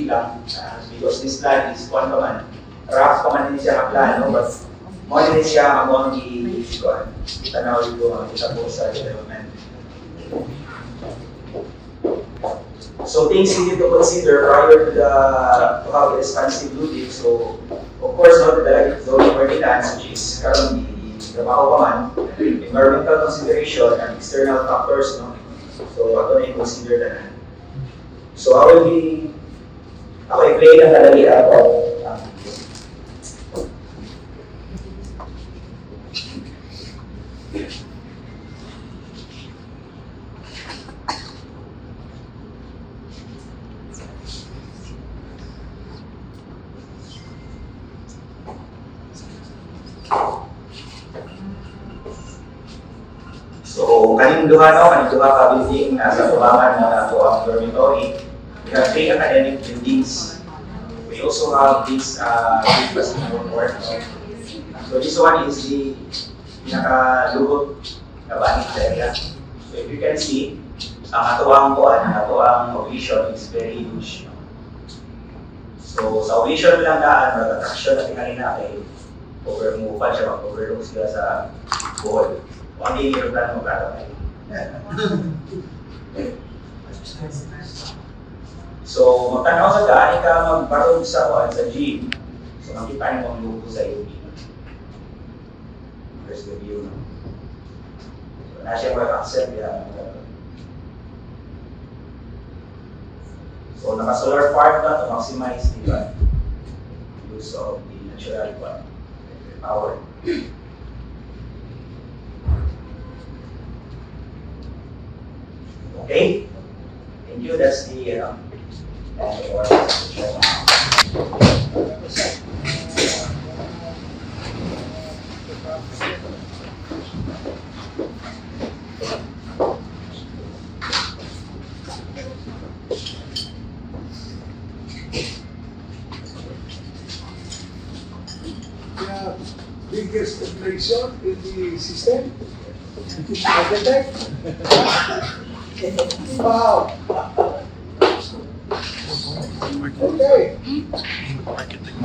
lang because this plan is one pa man. Rough pa man din siya ang plano, but mo din siya ang mga i-isikuan. Tanaw dito kita po sa development. So things you need to consider prior to have expansive looting. So of course, no, the zoning ordinance, which is currently trabaho pa man, environmental consideration and external factors, no. So ato na i-consider na. So I will explain ang kadali ako. So, kaning duha ka building sa tubangan na ako ang dormitory. We have 3 academic buildings. We also have this basketball court. So, this one is the pinaka-lubot na banit sa area. So, if you can see, ang atuang ovation is very huge. So, sa ovation lang daan, attraction na tingalin natin, overmove siya, mag-overlook sila sa buhol. Kung hindi yung plan mo karamay. So, magtanaw sa daan ka magbarog sa gym. So, makita niyo ang logo sa UP. There's the view. So, na siya mag-accept yan. So, naka-solar farm na to maximize the use of the natural power. Okay? Thank you. That's the biggest inflation in the system. Architect. Wow. Okay. Architect.